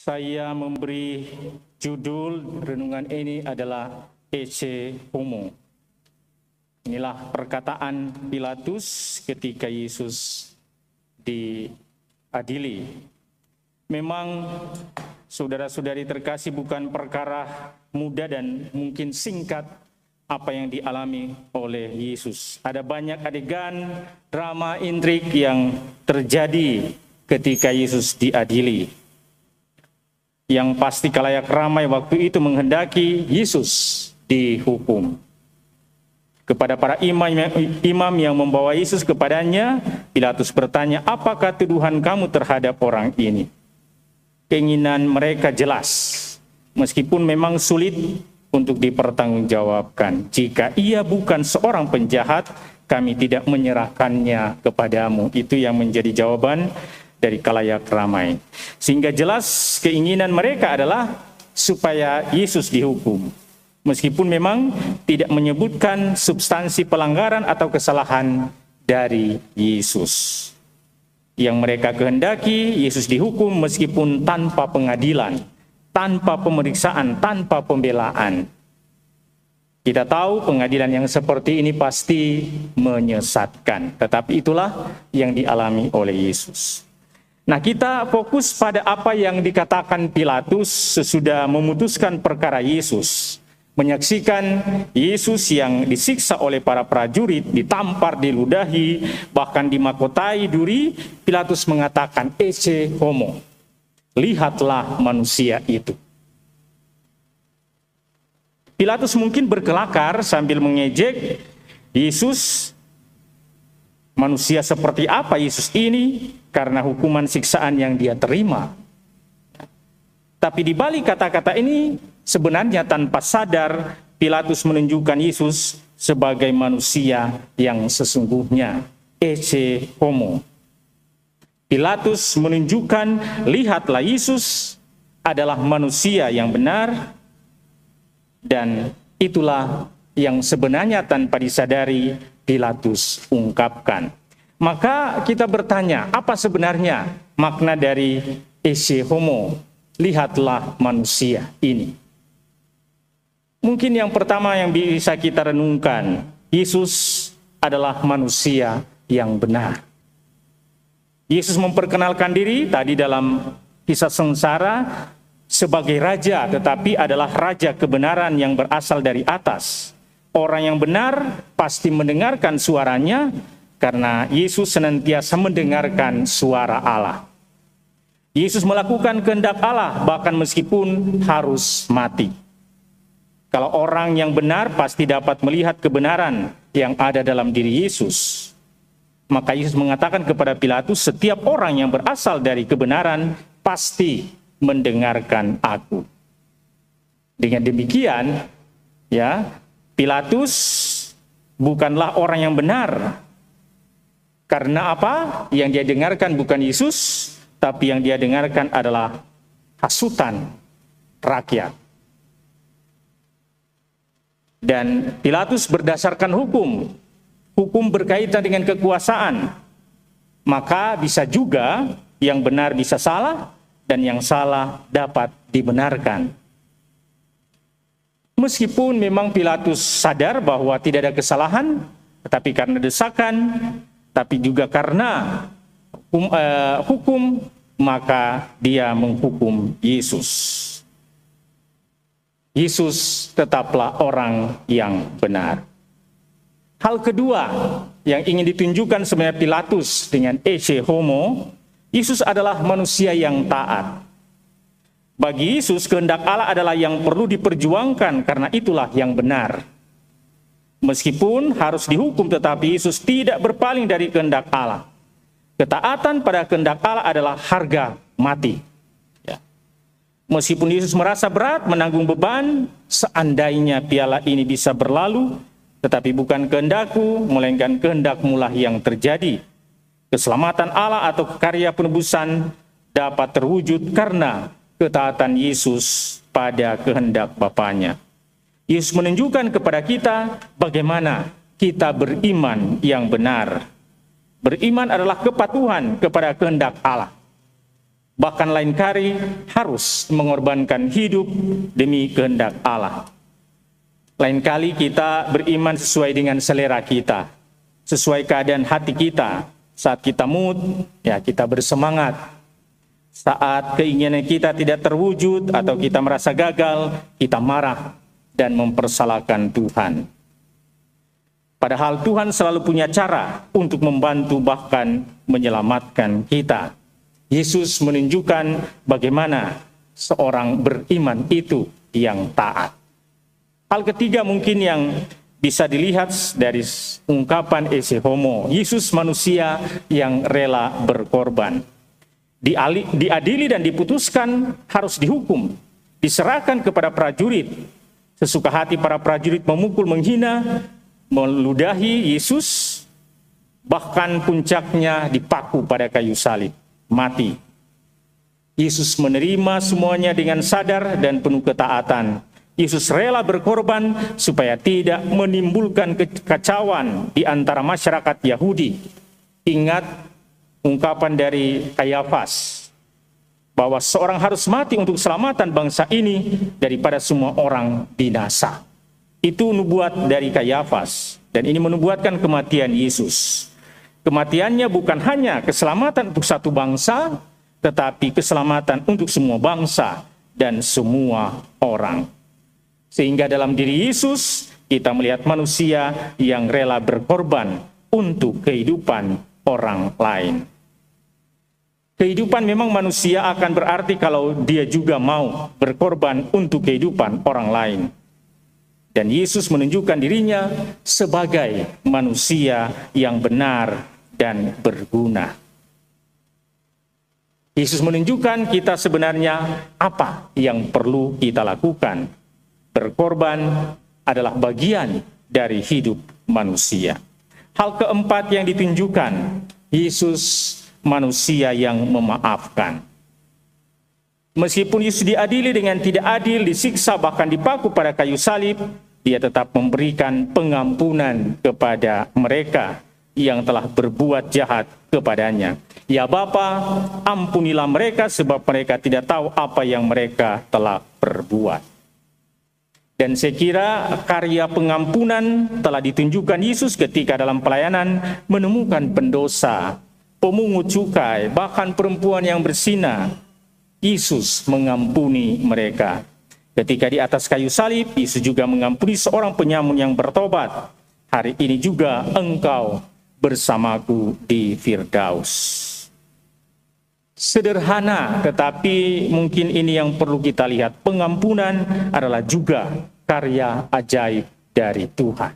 Saya memberi judul renungan ini adalah Ecce Homo. Inilah perkataan Pilatus ketika Yesus diadili. Memang saudara-saudari terkasih, bukan perkara mudah dan mungkin singkat apa yang dialami oleh Yesus. Ada banyak adegan drama intrik yang terjadi ketika Yesus diadili. Yang pasti khalayak ramai waktu itu menghendaki Yesus dihukum. Kepada para imam yang membawa Yesus kepadanya, Pilatus bertanya, "Apakah tuduhan kamu terhadap orang ini?" Keinginan mereka jelas, meskipun memang sulit untuk dipertanggungjawabkan. "Jika ia bukan seorang penjahat, kami tidak menyerahkannya kepadamu." Itu yang menjadi jawaban dari khalayak ramai. Sehingga jelas keinginan mereka adalah supaya Yesus dihukum. Meskipun memang tidak menyebutkan substansi pelanggaran atau kesalahan dari Yesus. Yang mereka kehendaki, Yesus dihukum meskipun tanpa pengadilan, tanpa pemeriksaan, tanpa pembelaan. Kita tahu pengadilan yang seperti ini pasti menyesatkan. Tetapi itulah yang dialami oleh Yesus. Nah, kita fokus pada apa yang dikatakan Pilatus sesudah memutuskan perkara Yesus. Menyaksikan Yesus yang disiksa oleh para prajurit, ditampar, diludahi, bahkan dimakotai duri, Pilatus mengatakan, "Ecce Homo." Lihatlah manusia itu. Pilatus mungkin berkelakar sambil mengejek Yesus. Manusia seperti apa Yesus ini karena hukuman siksaan yang dia terima. Tapi di balik kata-kata ini, sebenarnya tanpa sadar Pilatus menunjukkan Yesus sebagai manusia yang sesungguhnya. Ecce Homo. Pilatus menunjukkan, lihatlah Yesus adalah manusia yang benar, dan itulah yang sebenarnya tanpa disadari Pilatus ungkapkan. Maka kita bertanya, apa sebenarnya makna dari Ecce Homo? Lihatlah manusia ini. Mungkin yang pertama yang bisa kita renungkan, Yesus adalah manusia yang benar. Yesus memperkenalkan diri tadi dalam kisah sengsara sebagai raja, tetapi adalah raja kebenaran yang berasal dari atas. Orang yang benar pasti mendengarkan suaranya, karena Yesus senantiasa mendengarkan suara Allah. Yesus melakukan kehendak Allah bahkan meskipun harus mati. Kalau orang yang benar pasti dapat melihat kebenaran yang ada dalam diri Yesus. Maka Yesus mengatakan kepada Pilatus, "Setiap orang yang berasal dari kebenaran pasti mendengarkan aku." Dengan demikian, ya, Pilatus bukanlah orang yang benar. Karena apa? Yang dia dengarkan bukan Yesus, tapi yang dia dengarkan adalah hasutan rakyat. Dan Pilatus berdasarkan hukum. Hukum berkaitan dengan kekuasaan. Maka bisa juga yang benar bisa salah, dan yang salah dapat dibenarkan. Meskipun memang Pilatus sadar bahwa tidak ada kesalahan, tetapi karena desakan, tapi juga karena hukum, maka dia menghukum Yesus. Yesus tetaplah orang yang benar. Hal kedua yang ingin ditunjukkan sebenarnya Pilatus dengan Ecce Homo, Yesus adalah manusia yang taat. Bagi Yesus, kehendak Allah adalah yang perlu diperjuangkan karena itulah yang benar. Meskipun harus dihukum, tetapi Yesus tidak berpaling dari kehendak Allah. Ketaatan pada kehendak Allah adalah harga mati. Ya. Meskipun Yesus merasa berat menanggung beban, seandainya piala ini bisa berlalu, tetapi bukan kehendakku, melainkan kehendak-Mu yang terjadi. Keselamatan Allah atau karya penebusan dapat terwujud karena ketaatan Yesus pada kehendak Bapanya. Yesus menunjukkan kepada kita bagaimana kita beriman yang benar. Beriman adalah kepatuhan kepada kehendak Allah. bahkan lain kali harus mengorbankan hidup demi kehendak Allah. Lain kali kita beriman sesuai dengan selera kita, sesuai keadaan hati kita. Saat kita mood, ya kita bersemangat. Saat keinginan kita tidak terwujud atau kita merasa gagal, kita marah dan mempersalahkan Tuhan. Padahal Tuhan selalu punya cara untuk membantu bahkan menyelamatkan kita. Yesus menunjukkan bagaimana seorang beriman itu yang taat. Hal ketiga mungkin yang bisa dilihat dari ungkapan esse homo, Yesus manusia yang rela berkorban. Diadili dan diputuskan harus dihukum, diserahkan kepada prajurit. Sesuka hati para prajurit memukul, menghina, meludahi Yesus, bahkan puncaknya dipaku pada kayu salib, mati. Yesus menerima semuanya dengan sadar dan penuh ketaatan. Yesus rela berkorban supaya tidak menimbulkan kekacauan di antara masyarakat Yahudi. Ingat ungkapan dari Kayafas, bahwa seorang harus mati untuk keselamatan bangsa ini daripada semua orang binasa. Itu nubuat dari Kayafas, dan ini menubuatkan kematian Yesus. Kematiannya bukan hanya keselamatan untuk satu bangsa, tetapi keselamatan untuk semua bangsa dan semua orang. Sehingga dalam diri Yesus, kita melihat manusia yang rela berkorban untuk kehidupan orang lain. Kehidupan memang manusia akan berarti kalau dia juga mau berkorban untuk kehidupan orang lain. Dan Yesus menunjukkan dirinya sebagai manusia yang benar dan berguna. Yesus menunjukkan kita sebenarnya apa yang perlu kita lakukan. Berkorban adalah bagian dari hidup manusia. Hal keempat yang ditunjukkan, Yesus manusia yang memaafkan. Meskipun Yesus diadili dengan tidak adil, disiksa, bahkan dipaku pada kayu salib, dia tetap memberikan pengampunan kepada mereka yang telah berbuat jahat kepadanya. Ya Bapa, ampunilah mereka sebab mereka tidak tahu apa yang mereka telah perbuat. Dan saya kira karya pengampunan telah ditunjukkan Yesus ketika dalam pelayanan menemukan pendosa, pemungut cukai, bahkan perempuan yang berzina. Yesus mengampuni mereka. Ketika di atas kayu salib, Yesus juga mengampuni seorang penyamun yang bertobat. Hari ini juga engkau bersamaku di Firdaus. Sederhana, tetapi mungkin ini yang perlu kita lihat. Pengampunan adalah juga karya ajaib dari Tuhan.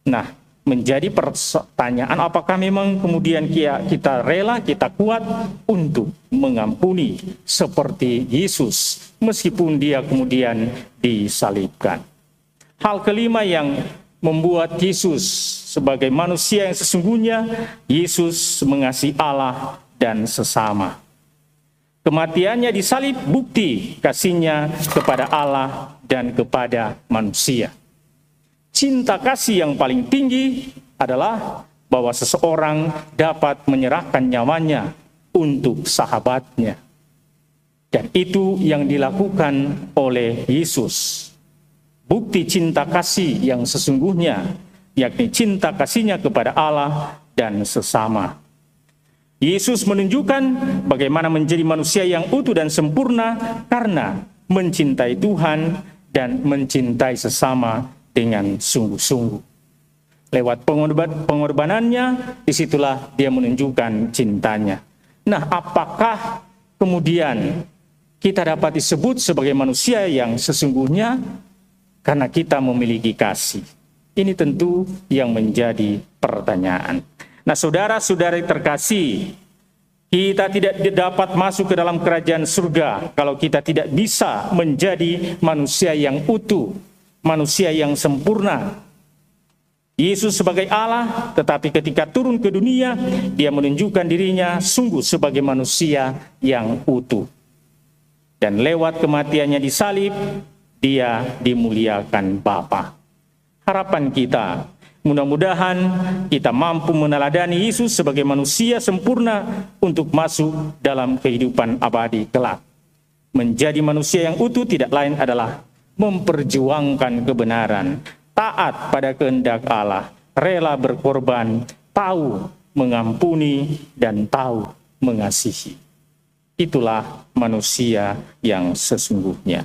Nah, menjadi pertanyaan, apakah memang kemudian kita rela, kita kuat untuk mengampuni seperti Yesus, meskipun dia kemudian disalibkan. Hal kelima yang membuat Yesus sebagai manusia yang sesungguhnya, Yesus mengasihi Allah dan sesama. Kematiannya disalib bukti kasihnya kepada Allah dan kepada manusia. Cinta kasih yang paling tinggi adalah bahwa seseorang dapat menyerahkan nyawanya untuk sahabatnya. Dan itu yang dilakukan oleh Yesus. Bukti cinta kasih yang sesungguhnya, yakni cinta kasihnya kepada Allah dan sesama. Yesus menunjukkan bagaimana menjadi manusia yang utuh dan sempurna karena mencintai Tuhan dan mencintai sesama dengan sungguh-sungguh. Lewat pengorbanannya, disitulah dia menunjukkan cintanya. Nah, apakah kemudian kita dapat disebut sebagai manusia yang sesungguhnya? Karena kita memiliki kasih. Ini tentu yang menjadi pertanyaan. Nah, saudara-saudari terkasih, kita tidak dapat masuk ke dalam kerajaan surga kalau kita tidak bisa menjadi manusia yang utuh, manusia yang sempurna. Yesus sebagai Allah, tetapi ketika turun ke dunia, dia menunjukkan dirinya sungguh sebagai manusia yang utuh. Dan lewat kematiannya di salib, dia dimuliakan Bapa. Harapan kita, Mudah-mudahan kita mampu meneladani Yesus sebagai manusia sempurna untuk masuk dalam kehidupan abadi kelak. Menjadi manusia yang utuh tidak lain adalah memperjuangkan kebenaran, taat pada kehendak Allah, rela berkorban, tahu mengampuni, dan tahu mengasihi. Itulah manusia yang sesungguhnya.